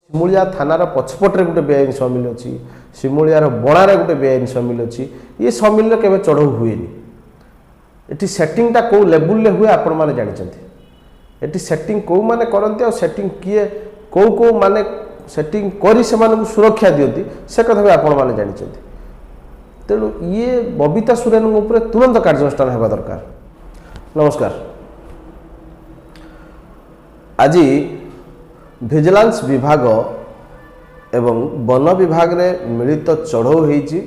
शिमुलिया थानार पछपटे गोटे बेआईन समिल अच्छी शिमुलियार बणारे गोटे बेआईन समिल अच्छी ये समिल केवे चढ़ऊ हुए ये सेटिंगटा कौ लेवल हुए आपण मैंने जानते ये सेटिंग कौ मैंने करते आ सेटिंग किए कौ कौ माने सेटिंग करी से सुरक्षा दियंती से कथा भी आपण मैंने जानते तेणु ये बबीता सोरेन उपर तुरंत कार्यानुष्ठान होगा दरकार। नमस्कार। आज विजिलेंस विभाग एवं वन विभाग रे मिलित चढ़ऊ होईची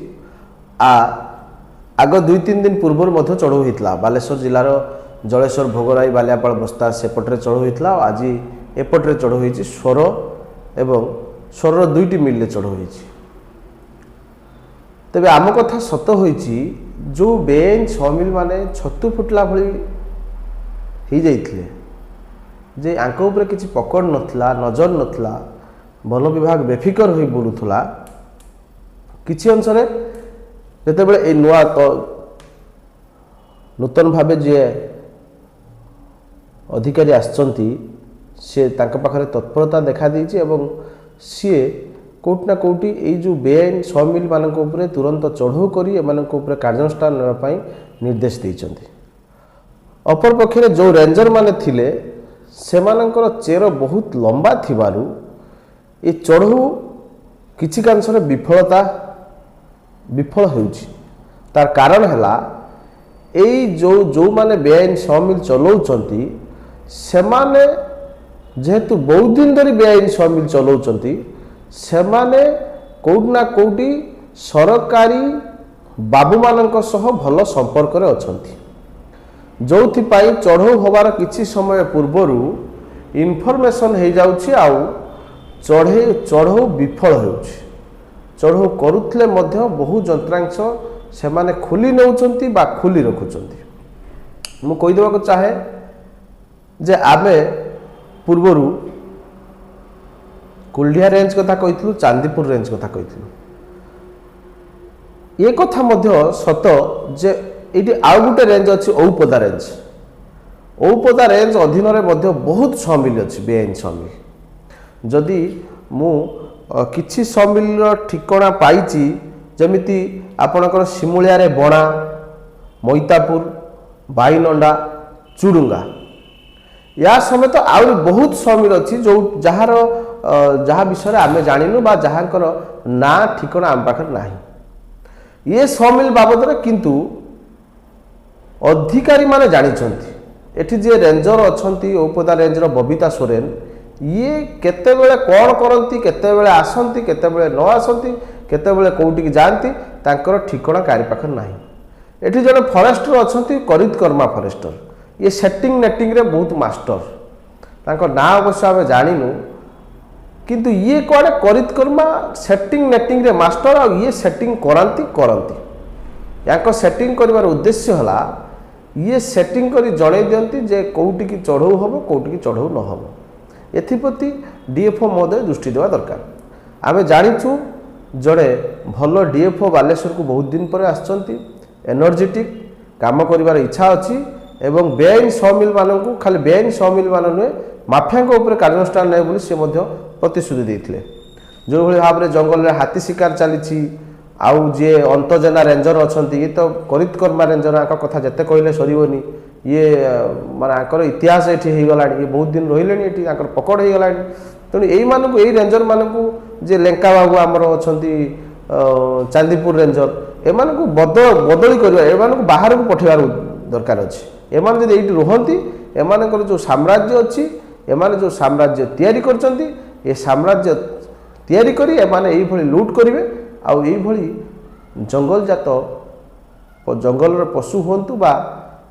आग 2-3 दिन पूर्व चढ़ऊ होता बालेश्वर जिलार जलेश्वर भोगराई बालियापाल बस्ता सेपटे चढ़ऊ होता आज एपटे चढ़ऊ होईची स्वर एवं स्वर 2टी मिल चढ़ऊ होईची। तेबे आम कथा सत होईची जो बेआईन समिल माने छतु फुटला भली ही जाइथिले जे आंक उपर किसी पकड़ नथिला नजर नथिला वन विभाग बेफिकर होई बुलुथुला किछि अंश रे जेते बेले ए नुआ तो नूतन भावे जे अधिकारी आछंती से तांक पाखरे तत्परता देखा देछि एवं सी कोट ना कोटी ए जो बेआईन समिल मानक उपरे तुरंत चढ़ऊ करी एमानक उपरे कार्यानुष्ठान नेबा पई निर्देश दैछंती। अपर पक्षे जो रेंजर माने थिले सेमानंकर चेर बहुत लंबा थिबारु ए चढ़ऊ किछि कांशरे विफल होउछि। तार कारण हैला एई जो माने बेआईन समिल चलाउछंती सेमाने जेहेतु बहुत दिन धरी बेआईन समिल चलाउछंती सेमाने कोउना कोउटी सरकारी बाबू मानक सह भल संपर्क रे अछंती जो चढ़ऊ होबार किछि समय पूर्वर इनफॉरमेशन हो जाउछि आउ चढ़ऊ विफल होउछि। चढ़ऊ करुथले मध्य बहु जंत्रांश से माने खुली नउचंती बा खुली रखुचंती। मु कहि देबाक चाहे जे आमे पूर्वर कुलडिया रेंज कथा कहिथलु चांदीपुर रेंज कथा कहिथलु ये कथा मध्य सत जे ये आउ गोटे रेंज अच्छी औपदा रेंज औपदा रेंज अधीन रे बहुत समिल अच्छी बेआईन समिल जदि मु किछि समिल ठिकणा पाइछि जमिति आपणकर शिमुलिया रे बणा मैतापुर बाईनंडा चुडुंगा या समेत आउ बहुत समिल अच्छी जो जार जहाँ विषय आमे जानिनु बा जहाँकर ना ठिकणा आम पाखर नाही ये समिल बाबद रे किंतु अधिकारी माने जानिछंती एठी जे रेंजर अछंती औपदा रेंजर बबीता सोरेन ये केते बेले कोन करंती केते बेले आसंती केते बेले न आसंती केते बेले कोउटी की जानती तांकर ठिकणा कारी पाखर नाही। एठी जने फॉरेस्टर अछंती करित कर्मा फॉरेस्टर ये सेटिंग नेटिंग रे बहुत मास्टर तांको ना अवश्य आमे जानिनु किंतु ये कोडे करित कर्मा सेटिंग नेटिंग रे मास्टर आ ये सेटिंग करंती याको सेटिंग करिवार उद्देश्य हला ये सेटिंग करी जणे दियंती जे कोउटी की चढ़ऊ हबो कोउटी की चढ़ऊ न हबो एथिप्रति डीएफओ महोदय दृष्टि देवा दरकार। आमे जानिछु जड़े भल डीएफओ बालेश्वर को बहुत दिन पर आछंती एनर्जेटिक काम करिवार इच्छा अछि एवं बेआईन समिल मानकु खाली बेआईन समिल मान नुहे माफिया ऊपर कार्यानुष्ठान नै बोली से मध्य प्रतिश्रुति देथिले। जो भली भाव में जंगल रे हाथी शिकार चली आउ जे अंतजेना रेंजर अछंती ये तो करित कर्मा रेंजर आक कथा जते कहले सरीबनी ये माने आकर इतिहास एठी हे गलाडी ये बहुत दिन रहिलेनी एठी आकर पकड़ हे गलाडी तेणु एई मानकु एई रेंजर मानकु जे लेंका बाबू आमर अछंती चांदीपुर रेंजर एमानकु बदली करबा एमानकु बाहर को पठेबार दरकार अछि। एमान जदि एठी रहंती एमानकर जो साम्राज्य अछि एमाने जो साम्राज्य तयारी करचंती ए साम्राज्य तयारी करी एमाने एई भली लूट करिवे आउ एई भली जंगल जात जंगल रे पशु होंतु बा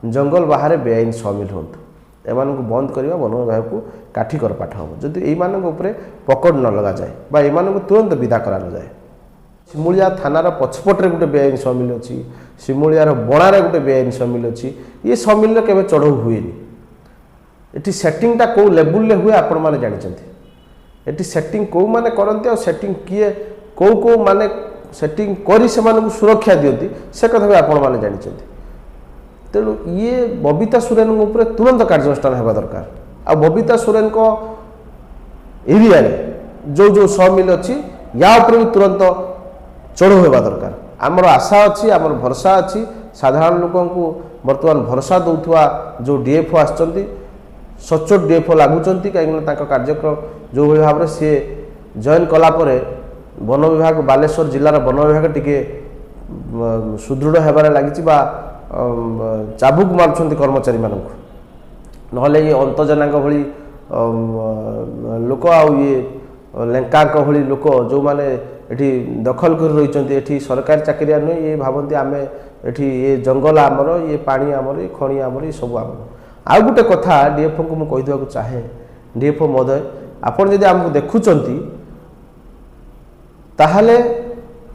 जंगल बाहर बेआईन समिल होंतु एमानकु बंद करिवा वन विभाग को काठीकर पाठ हो जदि एई मानक उपरे पकड़ न लगा जाए बा एई मानकु तुरंत विदा करा न जाए। शिमुलिया थानार पछपटे गोटे बेआईन समिल अच्छी शिमुलियार बणारे गोटे बेआईन समिल अच्छी ये समिल केवे चढ़ऊ हुए ये सेटिंगटा कौ लेवल हुए आपण मैंने जानते ये सेटिंग कौ मैंने करते सेटिंग किए कौ कौ माने सेटिंग करी से सुरक्षा दियंती से कथा भी आपण मैंने जानते तेणु ये बबीता सोरेन उपर तुरंत कार्यानुष्ठान होगा दरकार। आ बबीता सोरेन को एरिया जो जो समिल अच्छी या भी तुरंत चढ़ऊ होगा दरकार। आमर आशा अच्छी आमर भरसा अच्छी साधारण लोक बर्तमान भरसा दौथुआ जो डीएफओ आसचंती सचोट डीएफओ लगुंट कहीं कार्यक्रम जो भाव में सी जॉइन कलापर वन विभाग बालेश्वर जिलार वन विभाग टिके सुदृढ़ होबार लगी चाबुक मारुंट कर्मचारी मानक नहले ये अंतजना भली लोक आए लेंका भली लोक जो मैंने एठी दखल कर रही सरकारी चाकरिया नुहे ये भावती आम एठी ये जंगल आमर ये पानी आमर ये खଣି आमर ये सब आमर। आउ गोटे कथा डीएफओ को मुझे कहीदेक चाहे डीएफओ महोदय आपड़ जदि आमको देखुंट ताहले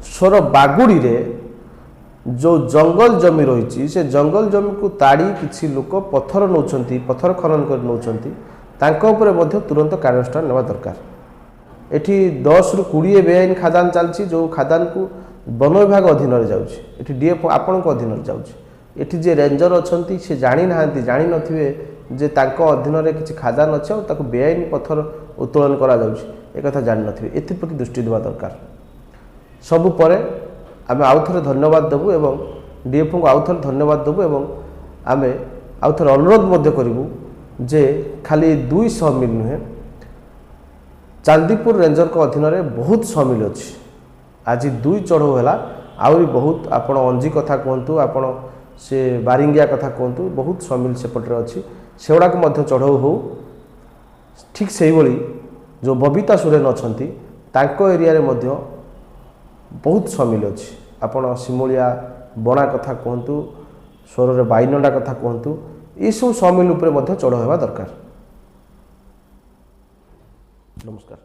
सोर बागुड़ी रे जो जंगल जमी रही से जंगल जमी को ताड़ी किसी लोक पत्थर नौ पत्थर खनन कर नौ तुरंत कार्यानुष्ठान नेवा दरकार। एठी 10 रु 20 बेआईन खादान चलती जो खादान को वन विभाग अधीन जाऊँगी डीएफओ आपण अधीन जाऊँगी जे रेंजर अच्छा से जानी ना जानी नथिबे जे तांको अधीन रे किछि खादान अच्छे और बेआईन पत्थर उत्तोलन करा जाउछि एक कथा जानि नथिबे एथिप्रति दृष्टि देवा दरकार। सबु परे आम आउ थे धन्यवाद देवु एवं डीएफओ को आउ थे धन्यवाद देवु एवं आम आउ थे अनुरोध करूँ जे खाली 2 समिल नुहे चांदीपुर रेंजर को अधीन में बहुत समिल अच्छी आज 2 चढ़ऊ है आहरी बहुत आपण अंजी कथा कहतु आपण से बारिंगिया कथा कहतु बहुत समिल सेपटे अच्छी सेगुड़ाक चढ़ऊ हो ठीक से जो बबीता सोरेन अच्छा एरिया बहुत समिल अच्छी आपण सिमुलिया बणा कथा कहतु स्वर बाइनडा कथा कहतु ये सब समिल उपर चढ़ऊ होगा दरकार। नमस्कार।